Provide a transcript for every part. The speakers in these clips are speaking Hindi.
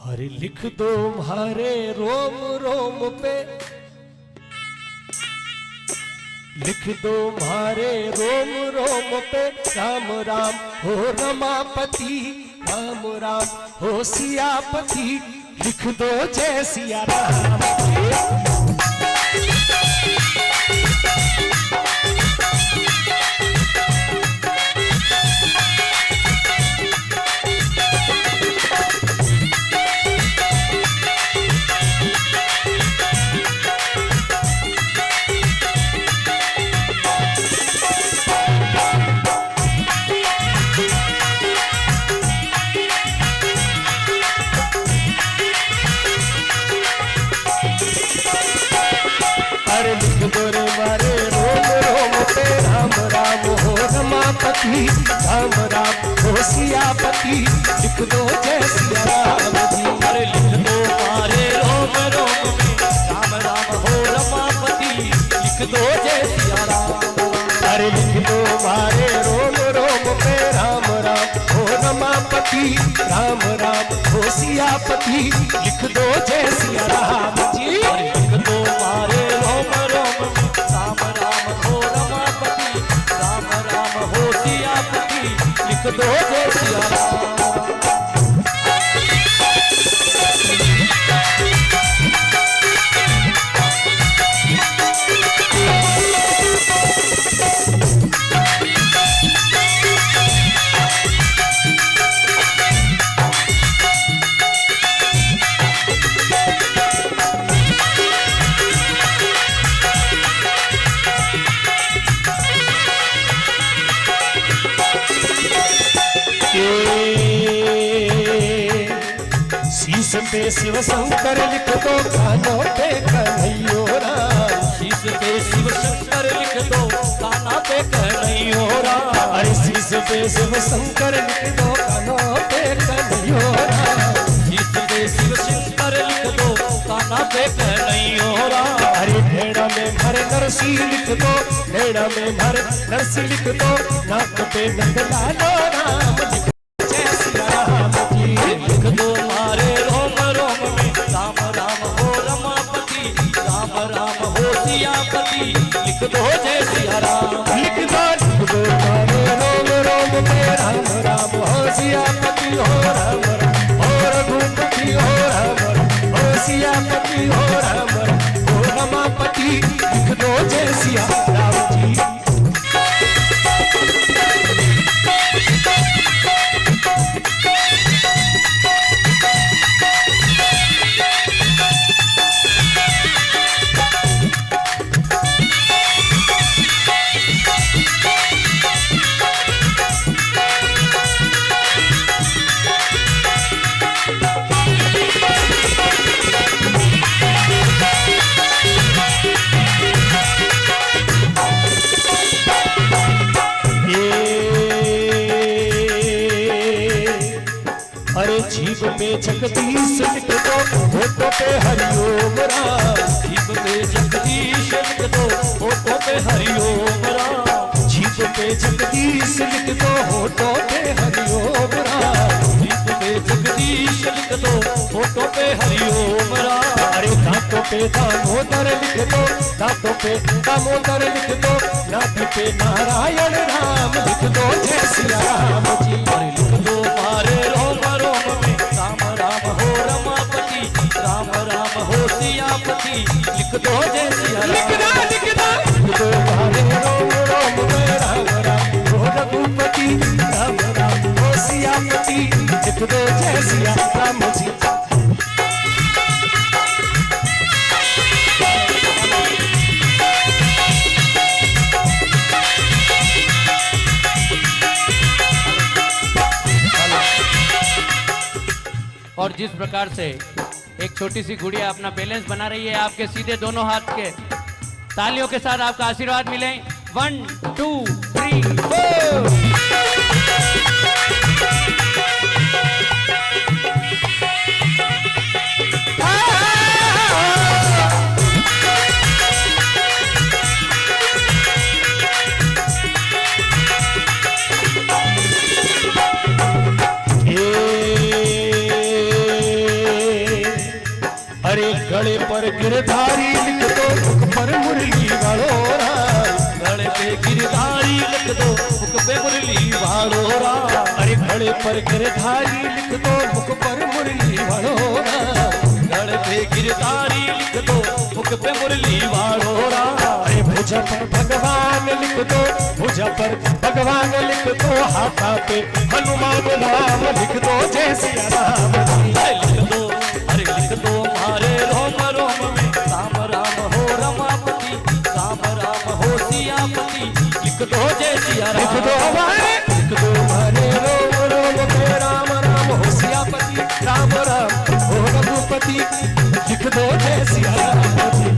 अरे लिख दो म्हारे रोम रोम पे, लिख दो म्हारे रोम रोम पे, राम राम हो रमापति, राम राम हो सियापति, लिख दो जय सिया राम। राम राम हो सियापति, लिख दो जय सिया राम जी। अरे लिख दो मारे रोम रोम में, राम राम हो रमापति, लिख दो जय सिया राम। अरे लिख दो मारे रोम रोम पे, राम राम हो रमापति, राम राम हो सियापति, लिख दो जय सिया राम जी। अरे लिख दो मारे रोम रोम में, राम राम हो रमापति, राम राम हो सियापति, लिख दो जय सिया राम। शीश पे शिव शंकर लिख दो, कानों पे कन्हैया राम। शीश पे शिव शंकर लिख दो, काना पे कन्हैया राम। अरे शीश पे शिव शंकर लिख दो, कानों पे कन्हैया राम। शीश पे शिव शंकर लिख दो, काना पे कन्हैया राम। अरे भेड़ा में भर नरसी लिख दो, भेड़ा में भर नरसी लिख दो, नाक पे नंदलालो राम, लिख दो जय सिया राम जी। लिख दो मारे रोम रोम में, राम राम हो रमापति, राम राम हो सियापति, लिख दो जय सिया राम। लिख दो मारे रोम रोम पे, राम राम हो सियापति, हो राम राम हो रघुपति, हो राम राम हो सियापति, हो राम राम हो रमापति, लिख दो जय सिया राम जी। अरे जीव में जगदीश लिख दो, होठों पे हरिओम राम। जीव पे जगदीश लिख दो, होठों पे हरिओम राम। जीव पे जगदीश लिख दो, होठों पे हरिओम राम। जीव पे जगदीश लिख दो, होठों पे हरिओम राम। अरे दांतों पे दामोदर लिख दो, दांतों पे दामोदर लिख दो, नाभि पे नारायण राम, लिख दो जय सिया राम जी। अरे लिख दो मारे रोम रोम में, राम राम हो रमापति, राम राम हो सियापति, लिख दो जय सिया राम। लिख दो मारे रोम रोम में, राम राम हो रघुपति, राम राम हो सियापति, लिख दो जय सिया राम जी। और जिस प्रकार से एक छोटी सी गुड़िया अपना बैलेंस बना रही है, आपके सीधे दोनों हाथ के तालियों के साथ आपका आशीर्वाद मिले। 1 2 3 4। अरे गले पर गिरधारी लिख दो मुख पर मुरली वालो राम। गले पे गिरधारी लिख दो मुख पे मुरली वालो राम। अरे गले पर गिरधारी लिख दो मुख पर मुरली वालो राम। गले पे गिरधारी लिख दो मुख पे मुरली वालो राम। अरे भुजा पर भगवान लिख दो, भुजा पर भगवान लिख दो, हाथा पे हनुमान राम लिख दो, जय सिया राम जी। लिख दो, अरे लिख दो हमारे रोम रोम में राम राम हो रमापति, राम राम हो सियापति। लिख दो जय सिया राम। लिख दो हमारे रोम रोम में राम राम हो सियापति, राम राम हो रघुपति। लिख दो जय सिया राम जी।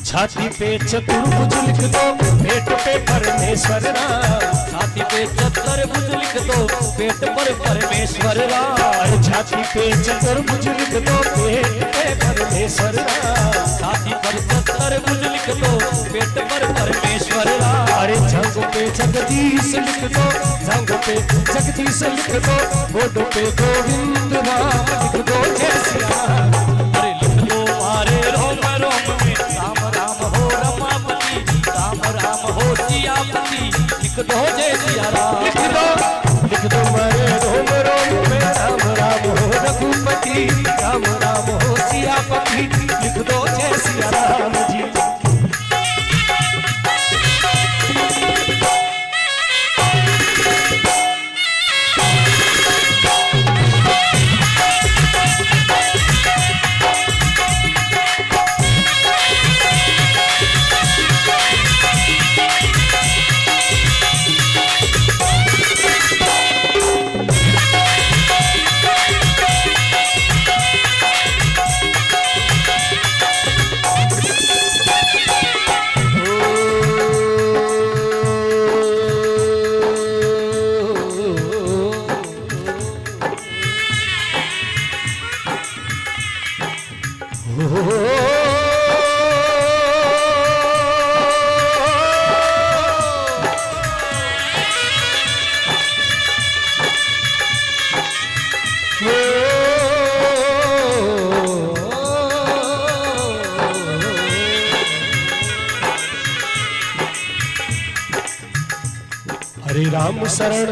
छाती पे चतुर्भुज लिख दो, पेट पे परमेश्वर राम। छाती पे चतुर्भुज लिख दो, पेट पर परमेश्वर राम। अरे छाती पे चतुर्भुज लिख दो, पेट पे परमेश्वर राम। छाती पर चतुर्भुज लिख दो, पेट पर परमेश्वर राम। अरे जंग पे जगदीश लिख दो, जंग पे जगदीश लिख दो, गोडों पे गोविंद राम लिख दो, जय सिया राम। अरे लिख दो हमारे रोम रोम में राम राम हो रमापति, राम राम हो सियापति। लिख दो जय सिया राम। लिख दो मेरे रोम रोम में राम राम हो रघुपति, राम राम हो सियापति। लिख दो जय सिया राम जी। हरे राम शरण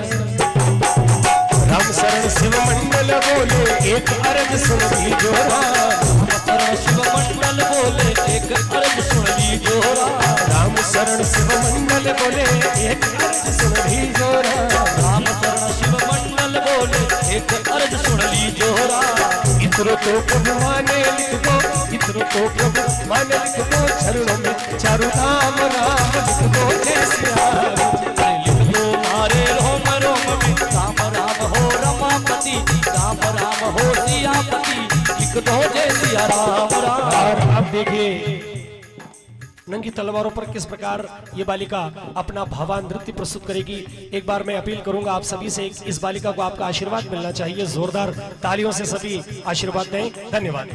शिव मंडल बोले, एक अर्ज सुन लीजो राम। शरण शिव मंडल बोले, एक अर्ज सुन लीजो राम। राम शरण शिव मंडल बोले, एक अर्ज सुन लीजो राम। राम शरण शिव मंडल बोले, एक अर्ज सुन लीजो राम। इतरो तो प्रभु माने लिख दो, इतरो तो प्रभु माने लिख दो, चरणों में चारु धाम राम लिख दो, जय सिया राम। लिख दो हमारे रोम रोम में राम राम हो रमापति, राम राम हो सियापति। लिख दो जय सिया राम राम। और अब देखिए नंगी तलवारों पर किस प्रकार ये बालिका अपना भावान नृत्य प्रस्तुत करेगी। एक बार मैं अपील करूंगा आप सभी से, इस बालिका को आपका आशीर्वाद मिलना चाहिए। जोरदार तालियों से सभी आशीर्वाद दें। धन्यवाद।